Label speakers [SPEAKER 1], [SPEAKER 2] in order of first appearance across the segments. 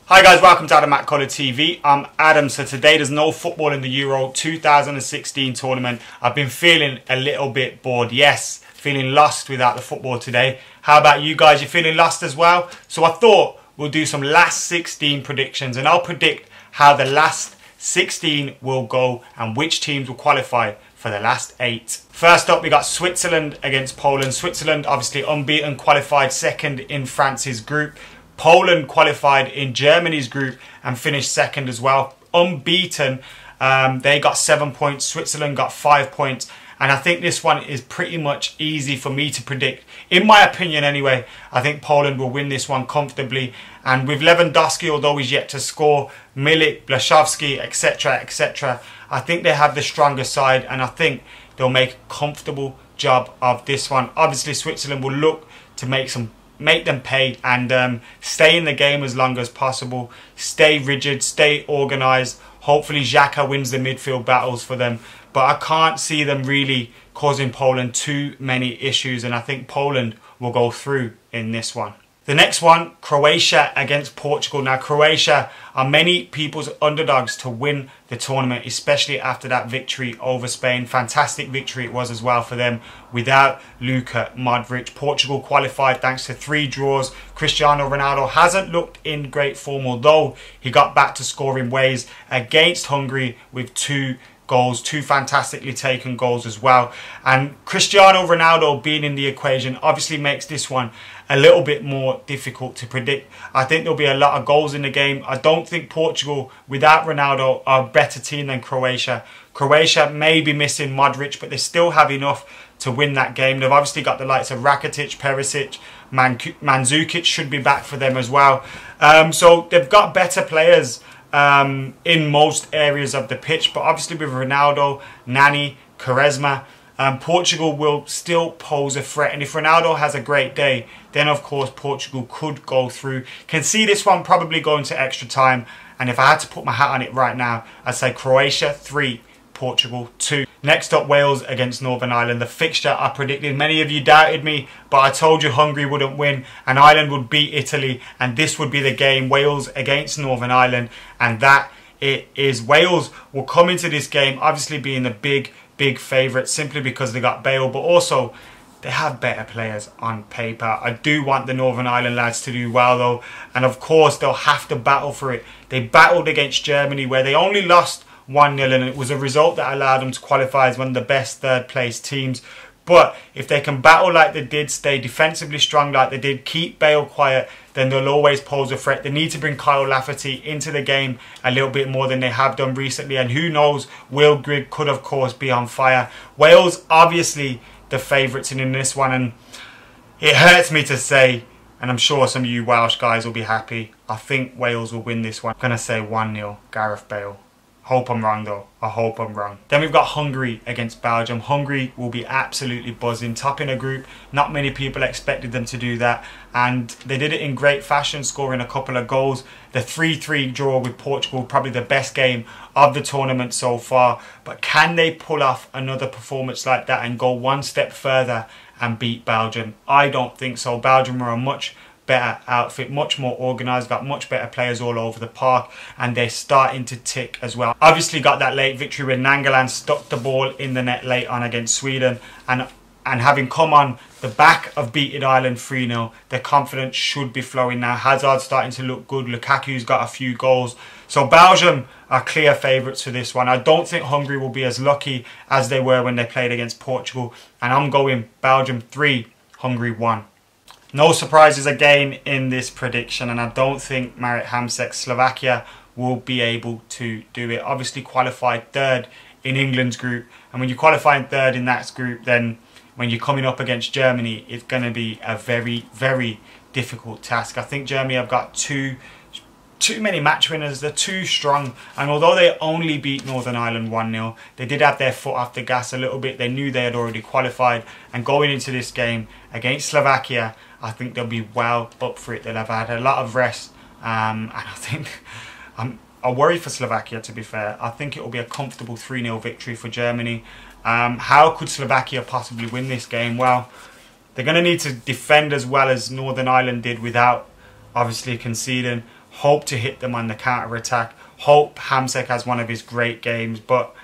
[SPEAKER 1] Hi guys, welcome to Adam McKola TV. I'm Adam. So today there's no football in the Euro 2016 tournament. I've been feeling a little bit bored. Yes, feeling lost without the football today. How about you guys? You feeling lost as well? So I thought we'll do some last 16 predictions and I'll predict how the last 16 will go and which teams will qualify for the last 8. First up, we got Switzerland against Poland. Switzerland obviously unbeaten, qualified second in France's group. Poland qualified in Germany's group and finished second as well. Unbeaten, they got 7 points. Switzerland got 5 points. And I think this one is pretty much easy for me to predict. In my opinion anyway, I think Poland will win this one comfortably. And with Lewandowski, although he's yet to score, Milik, Blaszczowski, etc., etc., I think they have the stronger side and I think they'll make a comfortable job of this one. Obviously, Switzerland will look to make them pay and stay in the game as long as possible. Stay rigid, stay organised. Hopefully Xhaka wins the midfield battles for them. But I can't see them really causing Poland too many issues. And I think Poland will go through in this one. The next one, Croatia against Portugal. Now, Croatia are many people's underdogs to win the tournament, especially after that victory over Spain. Fantastic victory it was as well for them without Luka Modric. Portugal qualified thanks to 3 draws. Cristiano Ronaldo hasn't looked in great form, although he got back to scoring ways against Hungary with 2 goals, 2 fantastically taken goals as well. And Cristiano Ronaldo being in the equation obviously makes this one a little bit more difficult to predict. I think there'll be a lot of goals in the game. I don't think Portugal without Ronaldo are a better team than Croatia. Croatia may be missing Modric, but they still have enough to win that game. They've obviously got the likes of Rakitic, Perisic, Mandzukic should be back for them as well. So they've got better players in most areas of the pitch, but obviously with Ronaldo, Nani, Quaresma, Portugal will still pose a threat. And if Ronaldo has a great day, then of course Portugal could go through. Can see this one probably going to extra time. And if I had to put my hat on it right now, I'd say Croatia 3, Portugal 2. Next up, Wales against Northern Ireland. The fixture I predicted. Many of you doubted me, but I told you Hungary wouldn't win and Ireland would beat Italy. And this would be the game, Wales against Northern Ireland. And that it is. Wales will come into this game obviously being the big favourite simply because they got Bale, but also they have better players on paper. I do want the Northern Ireland lads to do well though, and of course they'll have to battle for it. They battled against Germany where they only lost 1-0 and it was a result that allowed them to qualify as one of the best third place teams. But if they can battle like they did, stay defensively strong like they did, keep Bale quiet, then they'll always pose a threat. They need to bring Kyle Lafferty into the game a little bit more than they have done recently. And who knows, Will Grigg could of course be on fire. Wales obviously the favourites in this one, and it hurts me to say, and I'm sure some of you Welsh guys will be happy, I think Wales will win this one. I'm going to say 1-0 Gareth Bale. Hope I'm wrong though. I hope I'm wrong. Then we've got Hungary against Belgium. Hungary will be absolutely buzzing. Topping a group. Not many people expected them to do that. And they did it in great fashion, scoring a couple of goals. The 3-3 draw with Portugal, probably the best game of the tournament so far. But can they pull off another performance like that and go one step further and beat Belgium? I don't think so. Belgium are a much better outfit, much more organised, got much better players all over the park, and they're starting to tick as well. Obviously got that late victory when Nangolan stuck the ball in the net late on against Sweden, and having come on the back of beating Ireland 3-0, their confidence should be flowing now. Hazard's starting to look good, Lukaku's got a few goals, so Belgium are clear favourites for this one. I don't think Hungary will be as lucky as they were when they played against Portugal, and I'm going Belgium 3, Hungary 1. No surprises again in this prediction, and I don't think Marit Hamšík's Slovakia will be able to do it. Obviously qualified 3rd in England's group, and when you qualify 3rd in that group, then when you're coming up against Germany, it's going to be a very difficult task. I think Germany have got too many match winners. They're too strong, and although they only beat Northern Ireland 1-0, they did have their foot off the gas a little bit. They knew they had already qualified, and going into this game against Slovakia, I think they'll be well up for it. They'll have had a lot of rest, and I think I worry for Slovakia, to be fair. I think it will be a comfortable 3-0 victory for Germany. How could Slovakia possibly win this game? Well, they're going to need to defend as well as Northern Ireland did without obviously conceding. Hope to hit them on the counter-attack. Hope Hamsik has one of his great games. But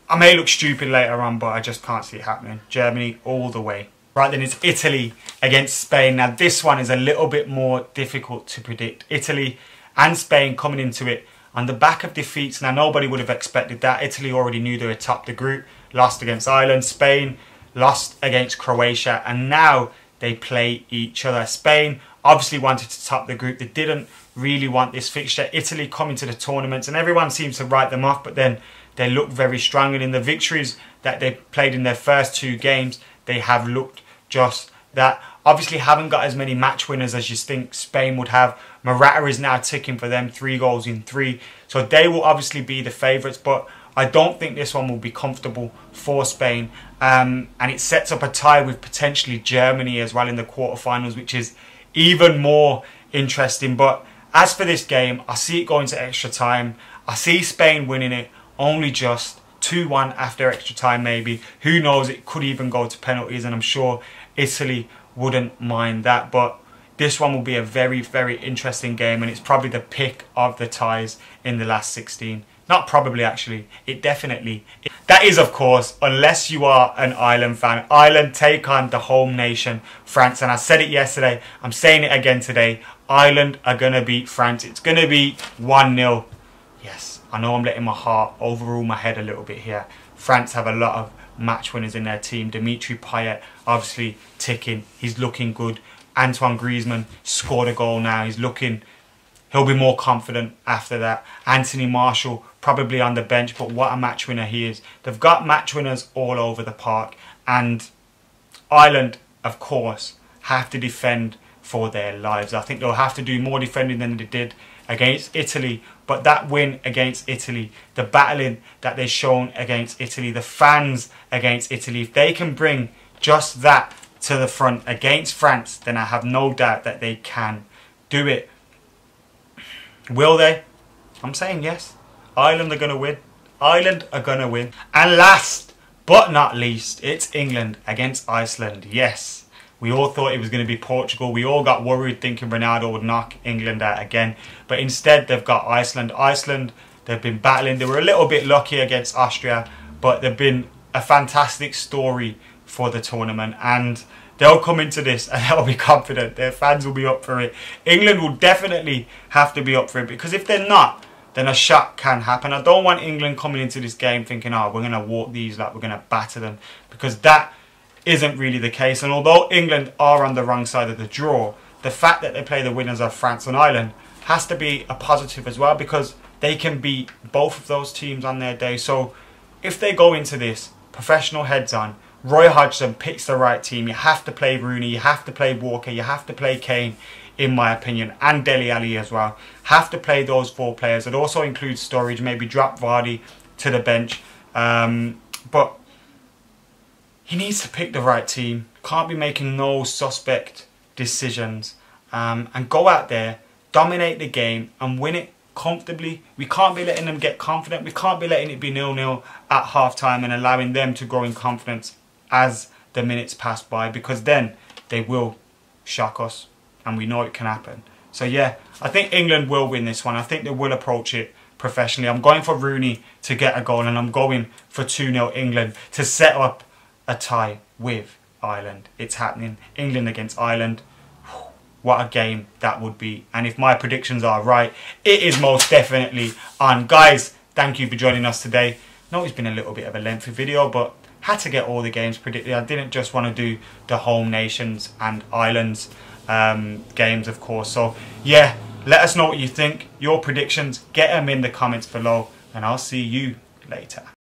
[SPEAKER 1] I may look stupid later on, but I just can't see it happening. Germany all the way. Right, then it's Italy against Spain. Now this one is a little bit more difficult to predict. Italy and Spain coming into it on the back of defeats. Now nobody would have expected that. Italy already knew they were top the group. Lost against Ireland. Spain lost against Croatia. And now they play each other. Spain obviously wanted to top the group. They didn't really want this fixture. Italy coming to the tournaments and everyone seems to write them off, but then they look very strong. And in the victories that they played in their first 2 games, they have looked just that. Obviously haven't got as many match winners as you think Spain would have. Morata is now ticking for them, 3 goals in 3. So they will obviously be the favourites, but I don't think this one will be comfortable for Spain. And it sets up a tie with potentially Germany as well in the quarterfinals, which is even more interesting. But as for this game, I see it going to extra time. I see Spain winning it only just 2-1 after extra time maybe. Who knows, it could even go to penalties, and I'm sure Italy wouldn't mind that. But this one will be a very, very interesting game, and it's probably the pick of the ties in the last 16. Not probably, actually. It definitely is. That is, of course, unless you are an Ireland fan. Ireland take on the home nation, France. And I said it yesterday. I'm saying it again today. Ireland are going to beat France. It's going to be 1-0. Yes, I know I'm letting my heart overrule my head a little bit here. France have a lot of match winners in their team. Dimitri Payet, obviously, ticking. He's looking good. Antoine Griezmann scored a goal now. He'll be more confident after that. Anthony Martial probably on the bench, but what a match winner he is. They've got match winners all over the park. And Ireland, of course, have to defend for their lives. I think they'll have to do more defending than they did against Italy. But that win against Italy, the battling that they've shown against Italy, the fans against Italy, if they can bring just that to the front against France, then I have no doubt that they can do it. Will they? I'm saying yes. Ireland are going to win. Ireland are going to win. And last but not least, it's England against Iceland. Yes, we all thought it was going to be Portugal. We all got worried thinking Ronaldo would knock England out again. But instead, they've got Iceland. Iceland, they've been battling. They were a little bit lucky against Austria, but they've been a fantastic story for the tournament. And they'll come into this and they'll be confident. Their fans will be up for it. England will definitely have to be up for it, because if they're not, then a shock can happen. I don't want England coming into this game thinking, oh, we're going to walk these, like we're going to batter them, because that isn't really the case. And although England are on the wrong side of the draw, the fact that they play the winners of France and Ireland has to be a positive as well, because they can beat both of those teams on their day. So if they go into this professional heads on, Roy Hodgson picks the right team. You have to play Rooney, you have to play Walker, you have to play Kane, in my opinion, and Dele Alli as well. Have to play those 4 players. It also includes Sturridge, maybe drop Vardy to the bench. But he needs to pick the right team. Can't be making no suspect decisions. And go out there, dominate the game and win it comfortably. We can't be letting them get confident. We can't be letting it be 0-0 at half-time and allowing them to grow in confidence as the minutes pass by, because then they will shock us, and we know it can happen. So yeah, I think England will win this one. I think they will approach it professionally. I'm going for Rooney to get a goal, and I'm going for 2-0 England to set up a tie with Ireland. It's happening. England against Ireland. What a game that would be. And if my predictions are right, it is most definitely on. Guys, thank you for joining us today. I know it's been a little bit of a lengthy video, but had to get all the games predicted. I didn't just want to do the home nations and islands games, of course. So yeah, let us know what you think, your predictions, get them in the comments below, and I'll see you later.